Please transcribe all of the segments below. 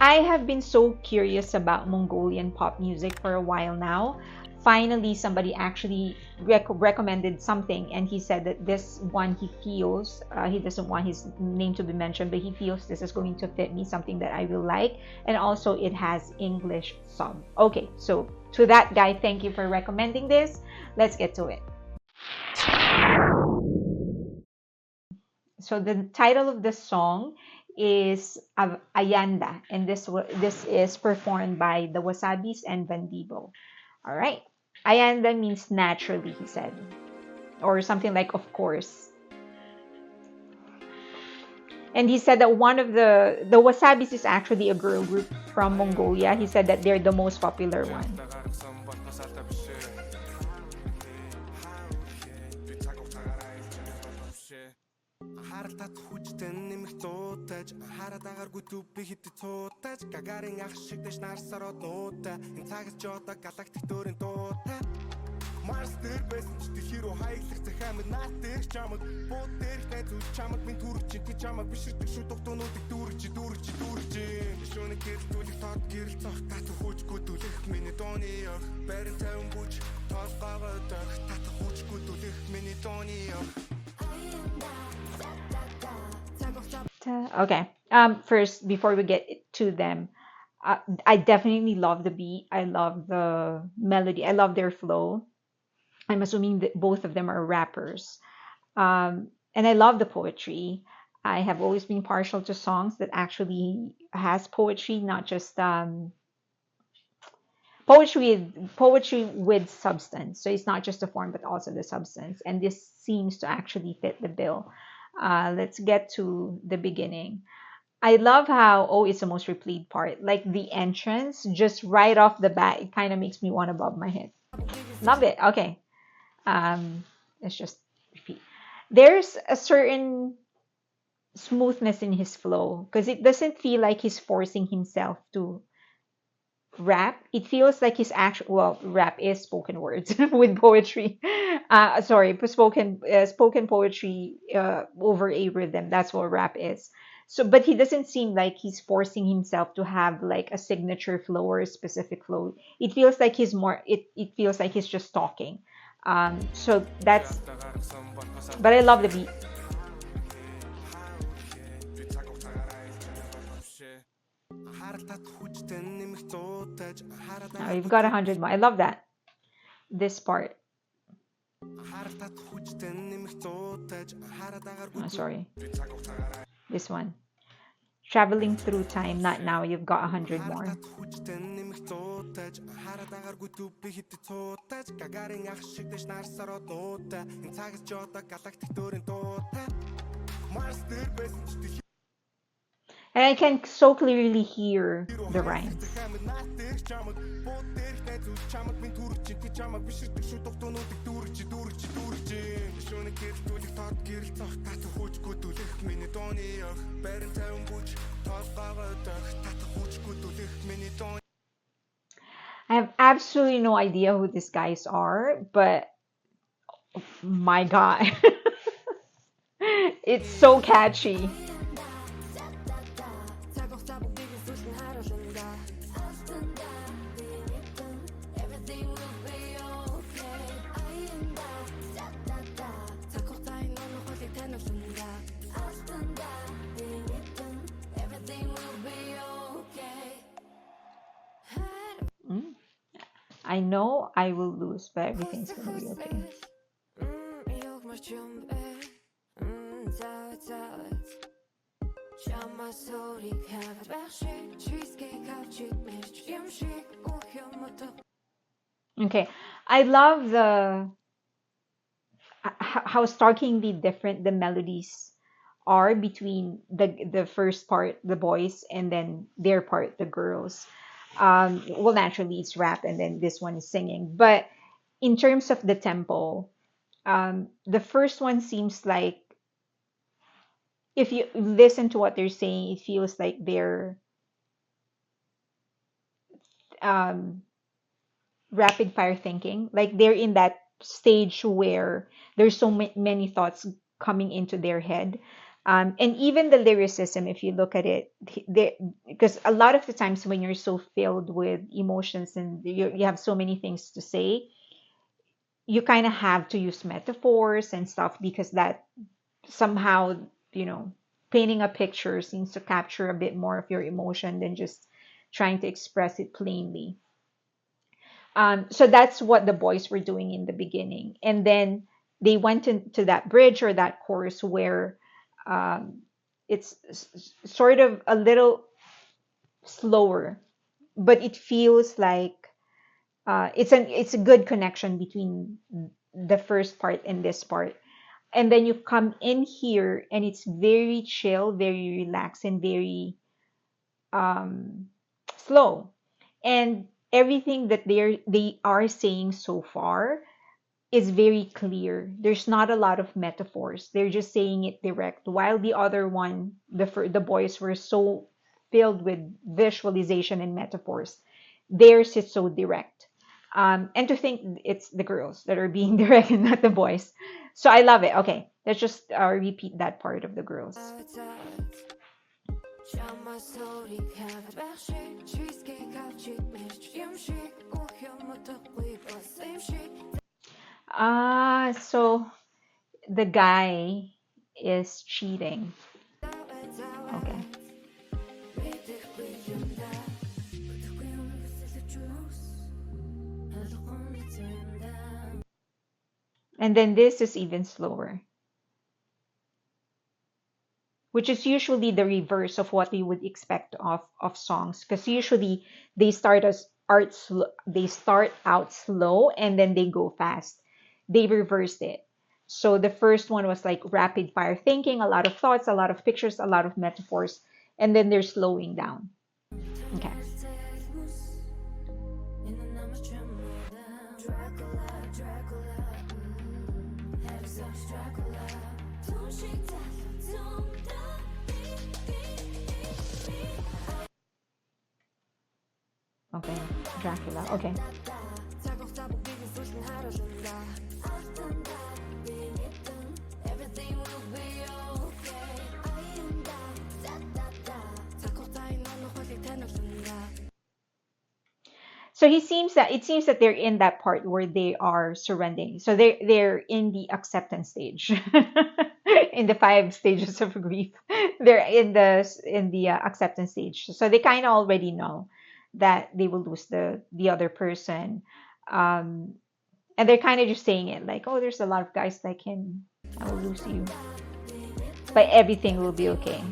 I have been so curious about Mongolian pop music for a while now. Finally, somebody actually recommended something, and he said that this one he feels, he doesn't want his name to be mentioned, but he feels this is going to fit me, something that I will like, and also it has English sub. Okay, so to that guy, thank you for recommending this. Let's get to it. So the title of the song is Ayanda, and this is performed by the Wasabies and Vandebo. All right. Ayanda means naturally, he said, or something like of course. And he said that one of the Wasabis is actually a girl group from Mongolia. He said that they're the most popular one. Харалтад хүчтэй нэмэх дуудаж хараад агааргүй төв би хит цуудаж гагарын ах шиг дэш нарсараад нуутай энэ цагт ч одоо галактик дөөрийн дуутай Марс дээр байсан ч дэлхий рүү хаяглах захиамд наад дээр чамд бууд дээр найз үз чамд минь түрч чи чамд биширдэг шүү дугтуунуудыг дүүрч шөнө гэрэлтүүлэх тод гэрэл цох тат хүчгүй дүлэх миний дооны ах барин тавин бүч тоолгоогод тат хүчгүй дүлэх миний дооны ах Okay. First, before we get to them, I definitely love the beat. I love the melody. I love their flow. I'm assuming that both of them are rappers. And I love the poetry. I have always been partial to songs that actually has poetry, not just poetry with substance. So it's not just the form, but also the substance. And this seems to actually fit the bill. Let's get to the beginning. I love how it's the most replayed part. Like the entrance, just right off the bat, it kind of makes me want to bob my head. Love it. Okay. Let's just repeat. There's a certain smoothness in his flow because it doesn't feel like he's forcing himself to rap. It feels like his actual, well, rap is spoken words with poetry. Sorry, spoken poetry over a rhythm. That's what rap is. So, but he doesn't seem like he's forcing himself to have like a signature flow or a specific flow. It feels like he's more. It feels like he's just talking. So that's. But I love the beat. Now you've got 100 more. I love that. This part. Oh, sorry. This one. Traveling through time, not now. You've got 100 more. And I can so clearly hear the rhymes. I have absolutely no idea who these guys are, but my God, it's so catchy. I know I will lose, but everything's gonna be okay. Okay, I love the how starkly different the melodies are between the first part, the boys, and then their part, the girls. Well, naturally it's rap, and then this one is singing. But in terms of the tempo, the first one seems like if you listen to what they're saying, it feels like they're um, rapid fire thinking. Like they're in that stage where there's so many thoughts coming into their head. And even the lyricism, if you look at it, because a lot of the times when you're so filled with emotions and you have so many things to say, you kind of have to use metaphors and stuff because that somehow, you know, painting a picture seems to capture a bit more of your emotion than just trying to express it plainly. So that's what the boys were doing in the beginning. And then they went into that bridge or that chorus where um, it's sort of a little slower, but it feels like it's a good connection between the first part and this part. And then you come in here and it's very chill, very relaxed, and very um, slow. And everything that they are saying so far is very clear. There's not a lot of metaphors. They're just saying it direct. While the other one, the boys were so filled with visualization and metaphors. Theirs is so direct. And to think it's the girls that are being direct and not the boys. So I love it. Okay, let's just repeat that part of the girls. So the guy is cheating. Okay. And then this is even slower, which is usually the reverse of what we would expect of songs. Because usually they start out slow and then they go fast. They reversed it. So the first one was like rapid fire thinking, a lot of thoughts, a lot of pictures, a lot of metaphors, and then they're slowing down. Okay. Okay. Dracula. Okay. So it seems that they're in that part where they are surrendering. So they're in the acceptance stage, in the five stages of grief. They're in the acceptance stage. So they kind of already know that they will lose the other person, um, and they're kind of just saying it like, "Oh, there's a lot of guys like him. I will lose you, but everything will be okay."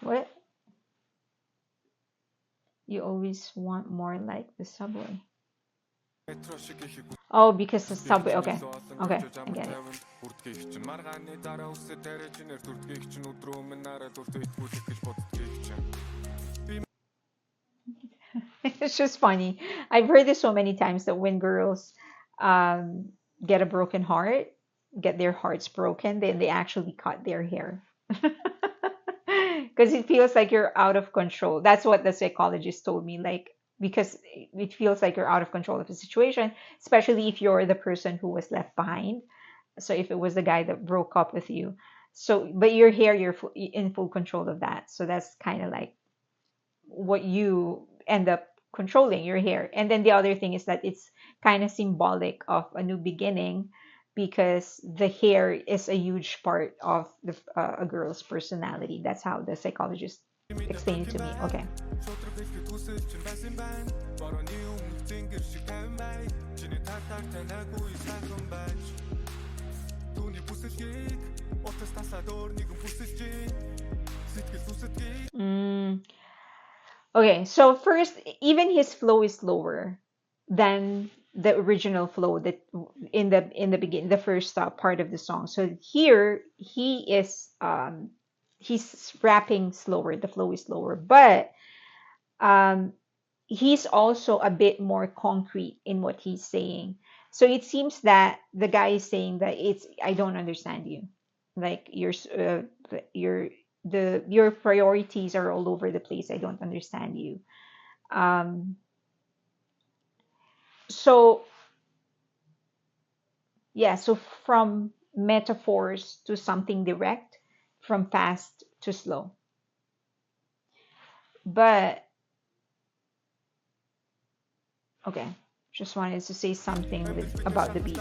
What? You always want more like the subway. Oh, because the subway. Okay. Okay, I get it. It's just funny. I've heard this so many times that when girls um, get a broken heart, get their hearts broken, then they actually cut their hair. Because it feels like you're out of control. That's what the psychologist told me. Like, because it feels like you're out of control of the situation, especially if you're the person who was left behind. So if it was the guy that broke up with you. So, but your hair, you're in full control of that. So that's kind of like what you end up controlling, your hair. And then the other thing is that it's kind of symbolic of a new beginning because the hair is a huge part of a girl's personality. That's how the psychologist explained it to me. Okay. Mm, okay, so first, even his flow is slower than the original flow that in the beginning, the first part of the song. So here he's rapping slower. The flow is slower, but um, he's also a bit more concrete in what he's saying. So it seems that the guy is saying that it's I don't understand you, like your your priorities are all over the place. I don't understand you. Um, so Yeah, so from metaphors to something direct, from fast to slow. But okay, just wanted to say something with about the beat.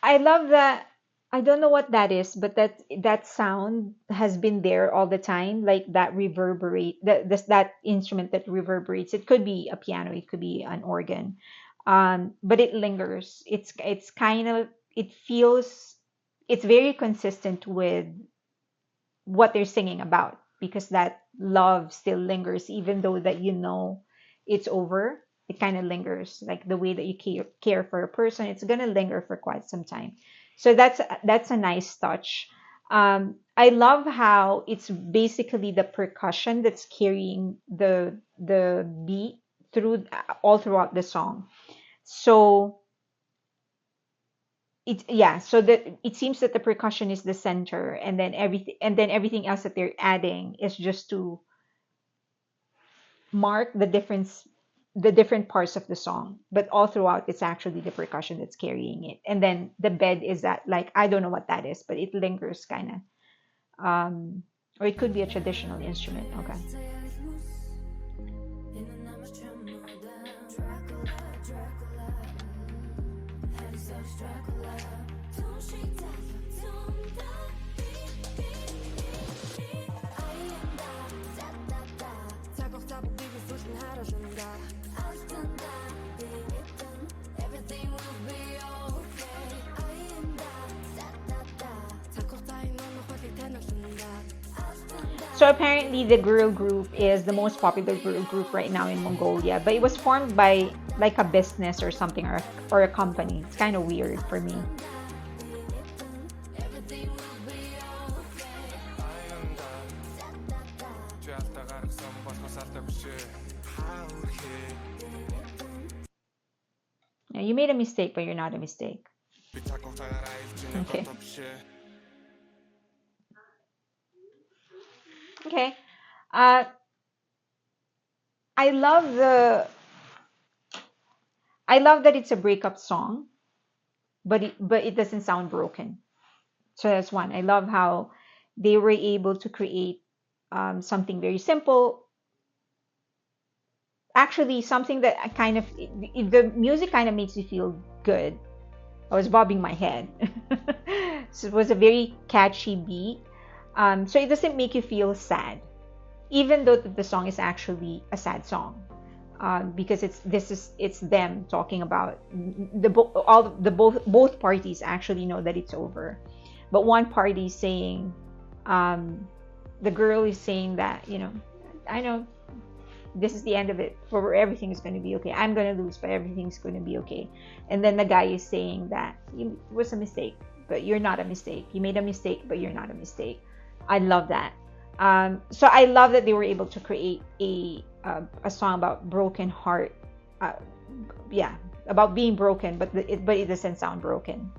I love that. I don't know what that is, but that sound has been there all the time, like that reverberate, that instrument that reverberates. It could be a piano, it could be an organ, but it lingers. It's kind of, it feels, it's very consistent with what they're singing about, because that love still lingers even though that it's over. It kind of lingers, like the way that you care for a person, it's going to linger for quite some time. So that's a nice touch. I love how it's basically the percussion that's carrying the beat through all throughout the song. So so that it seems that the percussion is the center, and then everything else that they're adding is just to mark the different parts of the song, but all throughout it's actually the percussion that's carrying it. And then the bed is that, like, I don't know what that is, but it lingers kind of, or it could be a traditional instrument. Okay. So apparently, the girl group is the most popular girl group right now in Mongolia, but it was formed by like a business or something, or a company. It's kind of weird for me. Yeah, you made a mistake, but you're not a mistake. Okay. Okay. Uh, I love the I love that it's a breakup song, but it doesn't sound broken. So that's one. I love how they were able to create something very simple. Actually, something that I kind of the music kind of makes you feel good. I was bobbing my head. So it was a very catchy beat. So it doesn't make you feel sad, even though the song is actually a sad song. Because it's them talking about both parties actually know that it's over, but one party is saying, um, the girl is saying that, I know this is the end of it, for everything is going to be okay. I'm going to lose, but everything's going to be okay. And then the guy is saying that it was a mistake, but you're not a mistake. You made a mistake, but you're not a mistake. I love that. So I love that they were able to create a song about broken heart. Uh, yeah, about being broken, but it doesn't sound broken.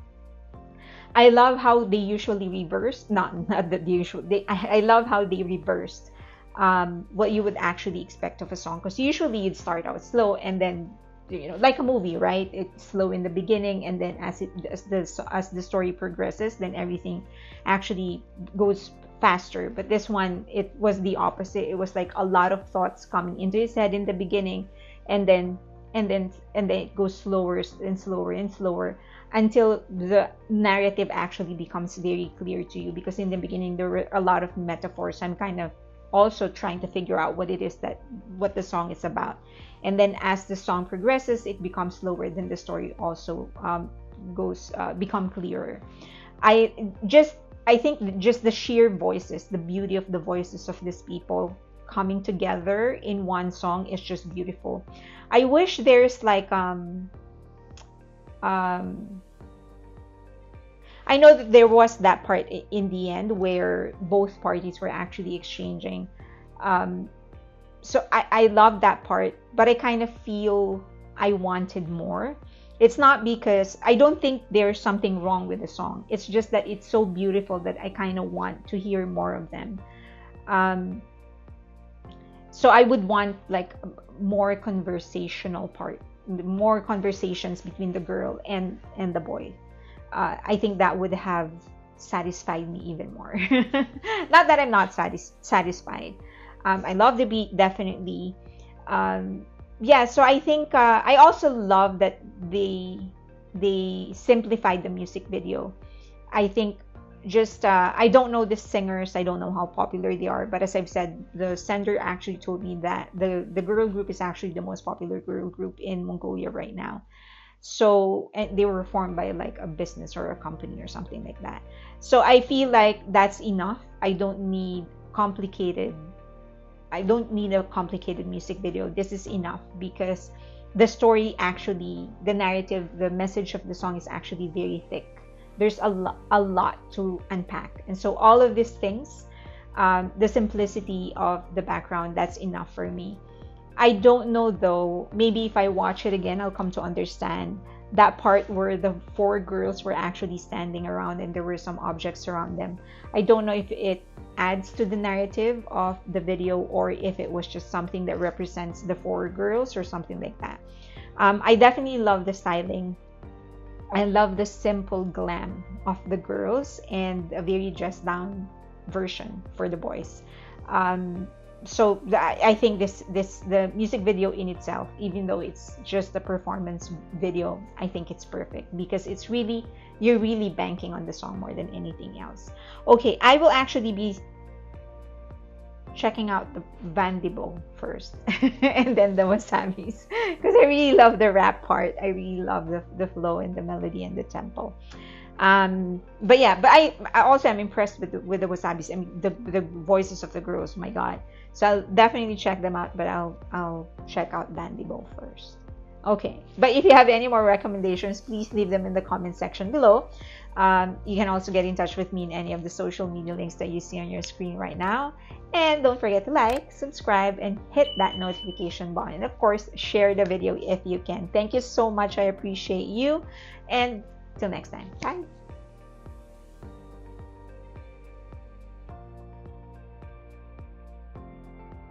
I love how they usually reverse, not the usual. I love how they reversed what you would actually expect of a song, because usually you'd start out slow and then, like a movie, right? It's slow in the beginning, and then as the story progresses, then everything actually goes faster. But this one, it was the opposite. It was like a lot of thoughts coming into his head in the beginning, and then it goes slower and slower and slower until the narrative actually becomes very clear to you. Because in the beginning there were a lot of metaphors. I'm kind of also trying to figure out what the song is about. And then as the song progresses, it becomes slower, then the story also goes become clearer. I think just the sheer voices, the beauty of the voices of these people coming together in one song is just beautiful. I wish there's like um I know that there was that part in the end where both parties were actually exchanging. Um, so I love that part, but I kind of feel I wanted more. It's not because I don't think there's something wrong with the song. It's just that it's so beautiful that I kind of want to hear more of them. Um, So I would want like more conversational part, more conversations between the girl and the boy. I think that would have satisfied me even more. Not that I'm not satisfied. I love the beat, definitely. Yeah, so I think I also love that they simplified the music video. I think just I don't know the singers, I don't know how popular they are, but as I've said, the sender actually told me that the girl group is actually the most popular girl group in Mongolia right now. So, and they were formed by like a business or a company or something like that. So I feel like that's enough. I don't need a complicated music video. This is enough because the story actually, the narrative, the message of the song is actually very thick. There's a lot to unpack. And so all of these things, the simplicity of the background, that's enough for me. I don't know though, maybe if I watch it again, I'll come to understand that part where the four girls were actually standing around and there were some objects around them. I don't know if it adds to the narrative of the video or if it was just something that represents the four girls or something like that. I definitely love the styling. I love the simple glam of the girls and a very dressed down version for the boys. So I think the music video in itself, even though it's just a performance video, I think it's perfect because you're really banking on the song more than anything else. Okay, I will actually be checking out the Vandebo first and then the Wasabies because I really love the rap part. I really love the flow and the melody and the tempo. But yeah, but I also am impressed with the Wasabies. I mean the voices of the girls, my god. So I'll definitely check them out, but I'll check out Vandebo first. Okay, but if you have any more recommendations, please leave them in the comment section below. You can also get in touch with me in any of the social media links that you see on your screen right now. And don't forget to like, subscribe, and hit that notification button. And of course, share the video if you can. Thank you so much. I appreciate you. And till next time. Bye.